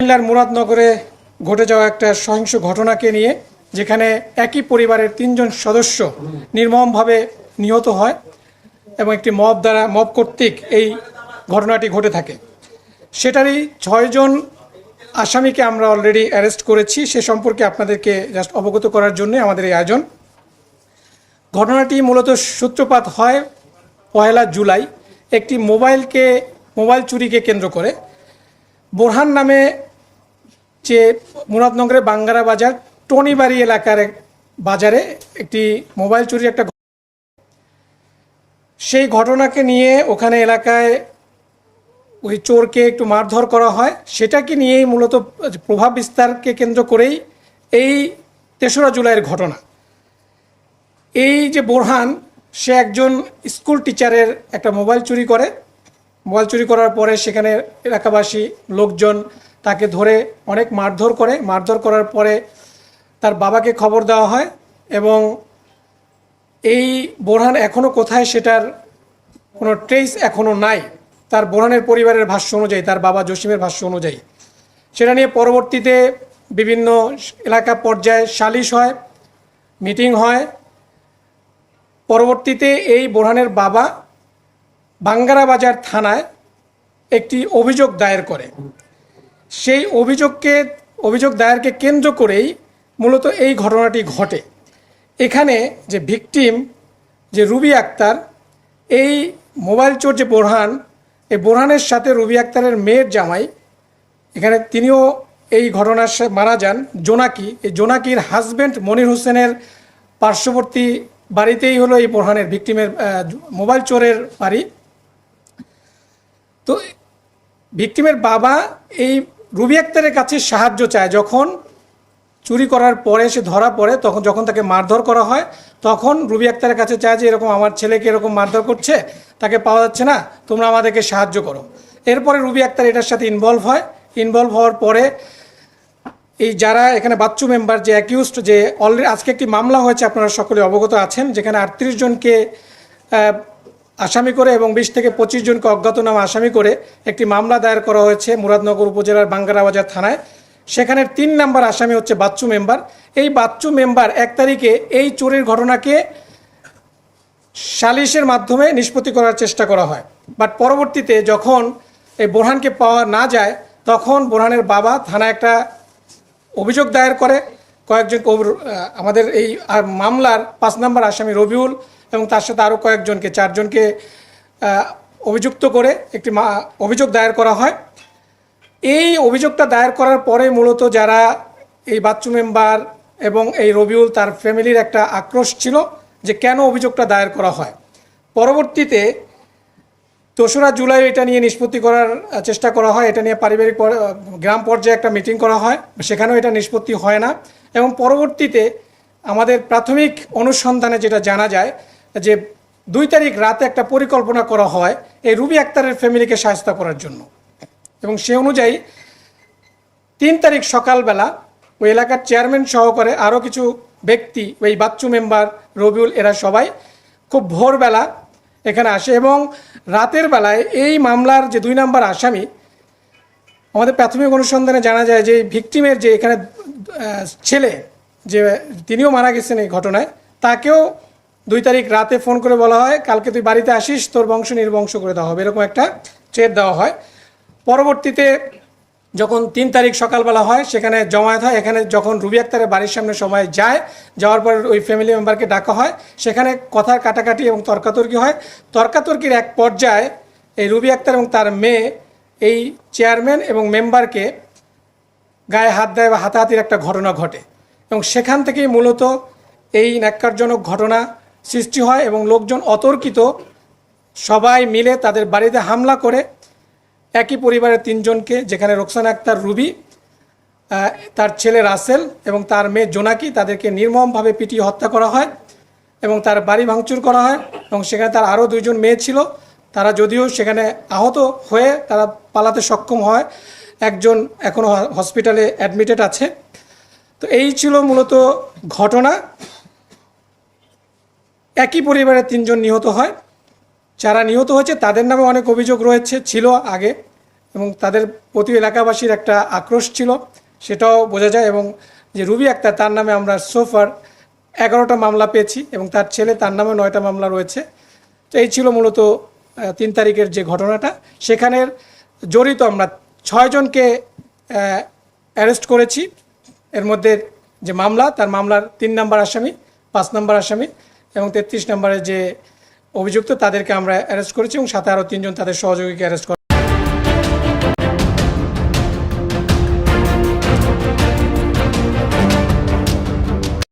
কুমিল্লার মুরাদনগরে ঘটে যাওয়া একটা সহিংস ঘটনাকে নিয়ে, যেখানে একই পরিবারের 3 জন সদস্য নির্মমভাবে নিহত হয় এবং একটি মব কর্তৃক এই ঘটনাটি ঘটে থাকে। সেটারই 6 জন আসামিকে আমরা অলরেডি অ্যারেস্ট করেছি। সে সম্পর্কে আপনাদেরকে জাস্ট অবগত করার জন্য আমাদের এই আয়োজন। ঘটনাটি মূলত সূত্রপাত হয় 1 জুলাই একটি মোবাইল চুরিকে কেন্দ্র করে। বোরহান নামে যে মুরাদনগরের বাঙ্গারা বাজার টনিবাড়ি এলাকার বাজারে একটি মোবাইল চুরির একটা সেই ঘটনাকে নিয়ে ওখানে এলাকায় ওই চোরকে একটু মারধর করা হয়। সেটাকে নিয়েই মূলত প্রভাব বিস্তারকে কেন্দ্র করেই এই 3রা জুলাইয়ের ঘটনা। এই যে বোরহান, সে একজন স্কুল টিচারের একটা মোবাইল চুরি করে। মোবাইল চুরি করার পরে সেখানে এলাকাবাসী লোকজন তাকে ধরে অনেক মারধর করার পরে তার বাবাকে খবর দেওয়া হয় এবং এই বোরহান এখনও কোথায় সেটার কোনো ট্রেস এখনও নাই। তার বোরহানের পরিবারের ভাষ্য অনুযায়ী, তার বাবা জসিমের ভাষ্য অনুযায়ী, সেটা নিয়ে পরবর্তীতে বিভিন্ন এলাকা পর্যায়ে সালিশ হয়, মিটিং হয়। পরবর্তীতে এই বোরহানের বাবা বাঙ্গারা বাজার থানায় একটি অভিযোগ দায়ের করে। সেই অভিযোগ দায়েরকে কেন্দ্র করেই মূলত এই ঘটনাটি ঘটে। এখানে যে ভিকটিম যে রুবি আক্তার, এই মোবাইল চোর যে বোরহান, এই বোরহানের সাথে রুবি আক্তারের মেয়ের জামাই, এখানে তিনিও এই ঘটনার মারা যান। জোনাকি, এই জোনাকির হাজব্যান্ড মনির হোসেনের পার্শ্ববর্তী বাড়িতেই হলো এই বোরহানের ভিকটিমের মোবাইল চোরের বাড়ি। তো ভিকটিমের বাবা এই রুবি আক্তারের কাছে সাহায্য চায়। যখন চুরি করার পরে সে ধরা পড়ে, যখন তাকে মারধর করা হয়, তখন রুবি আক্তারের কাছে চায় যে এরকম আমার ছেলেকে এরকম মারধর করছে, তাকে পাওয়া যাচ্ছে না, তোমরা আমাদেরকে সাহায্য করো। এরপরে রুবি আক্তার এটার সাথে ইনভলভ হওয়ার পরে এই যারা এখানে বাচ্চু মেম্বার যে অ্যাকিউজড, যে অলরেডি আজকে একটি মামলা হয়েছে, আপনারা সকলে অবগত আছেন, যেখানে 38 জনকে আসামি করে এবং 20 থেকে 25 জনকে অজ্ঞাতনামা আসামি করে একটি মামলা দায়ের করা হয়েছে মুরাদনগর উপজেলার বাঙ্গারা বাজার থানায়। সেখানে 3 নম্বর আসামি হচ্ছে বাচ্চু মেম্বার। এই বাচ্চু মেম্বার 1 তারিখে এই চোরের ঘটনাকে সালিশের মাধ্যমে নিষ্পত্তি করার চেষ্টা করা হয়। বাট পরবর্তীতে যখন এই বোরহানকে পাওয়া না যায়, তখন বোরহানের বাবা থানায় একটা অভিযোগ দায়ের করে। কয়েকজন আমাদের এই মামলার 5 নম্বর আসামি রবিউল এবং তার সাথে আরও কয়েকজনকে 4 জনকে অভিযুক্ত করে একটি অভিযোগ দায়ের করা হয়। এই অভিযোগটা দায়ের করার পরে মূলত যারা এই বাচ্চু মেম্বার এবং এই রবিউল, তার ফ্যামিলির একটা আক্রোশ ছিল যে কেন অভিযোগটা দায়ের করা হয়। পরবর্তীতে 3রা জুলাই এটা নিয়ে নিষ্পত্তি করার চেষ্টা করা হয়। এটা নিয়ে পারিবারিক গ্রাম পর্যায়ে একটা মিটিং করা হয়, সেখানেও এটা নিষ্পত্তি হয় না। এবং পরবর্তীতে আমাদের প্রাথমিক অনুসন্ধানে যেটা জানা যায় যে 2 তারিখ রাতে একটা পরিকল্পনা করা হয় এই রুবি আক্তারের ফ্যামিলিকে সাহায্য করার জন্য। এবং সে অনুযায়ী 3 তারিখ সকালবেলা ওই এলাকার চেয়ারম্যান সহকারে আরও কিছু ব্যক্তি, ওই বাচ্চু মেম্বার, রবিউল, এরা সবাই খুব ভোরবেলা এখানে আসে এবং রাতের বেলায় এই মামলার যে 2 নম্বর আসামি, আমাদের প্রাথমিক অনুসন্ধানে জানা যায় যে ভিকটিমের যে এখানে ছেলে, যে তিনিও মারা গেছেন এই ঘটনায়, তাকেও 2 তারিখ রাতে ফোন করে বলা হয় কালকে তুই বাড়িতে আসিস, তোর বংশ নির্বংশ করে দেওয়া হবে, এরকম একটা থ্রেট দেওয়া হয়। পরবর্তীতে যখন 3 তারিখ সকালবেলা হয়, সেখানে জমায়েত হয়। এখানে যখন রুবি আক্তারের বাড়ির সামনে সবাই যাওয়ার পর ওই ফ্যামিলি মেম্বারকে ডাকা হয়। সেখানে কথার কাটাকাটি এবং তর্কাতর্কি হয়। তর্কাতর্কির এক পর্যায়ে এই রুবি আক্তার এবং তার মেয়ে এই চেয়ারম্যান এবং মেম্বারকে গায়ে হাত দেয় বা হাতাহাতির একটা ঘটনা ঘটে এবং সেখান থেকেই মূলত এই ন্যাক্কারজনক ঘটনা সৃষ্টি হয় এবং লোকজন অতর্কিত সবাই মিলে তাদের বাড়িতে হামলা করে একই পরিবারের 3 জনকে, যেখানে রোকসানা আক্তার রুবি, তার ছেলে রাসেল এবং তার মেয়ে জোনাকি, তাদেরকে নির্মমভাবে পিটিয়ে হত্যা করা হয় এবং তার বাড়ি ভাঙচুর করা হয়। এবং সেখানে তার আরও 2 জন মেয়ে ছিল, তারা যদিও সেখানে আহত হয়ে তারা পালাতে সক্ষম হয়। একজন এখনও হসপিটালে অ্যাডমিটেড আছে। তো এই ছিল মূলত ঘটনা। একই পরিবারের 3 জন নিহত হয়। যারা নিহত হয়েছে তাদের নামে অনেক অভিযোগ ছিল আগে, এবং তাদের প্রতি এলাকাবাসীর একটা আক্রোশ ছিল, সেটাও বোঝা যায়। এবং যে রুবি আক্তার, তার নামে আমরা সোফার 11টা মামলা পেয়েছি এবং তার ছেলে, তার নামে 9টা মামলা রয়েছে। তো এই ছিল মূলত 3 তারিখের যে ঘটনাটা। সেখানের জড়িত আমরা 6 জনকে অ্যারেস্ট করেছি। এর মধ্যে যে মামলা, তার মামলার 3 নম্বর আসামি, 5 নম্বর আসামি এবং 33 নম্বরের যে অভিযুক্ত, তাদেরকে আমরা অ্যারেস্ট করেছি এবং সাথে আরও 3 জন তাদের সহযোগীকে অ্যারেস্ট করা।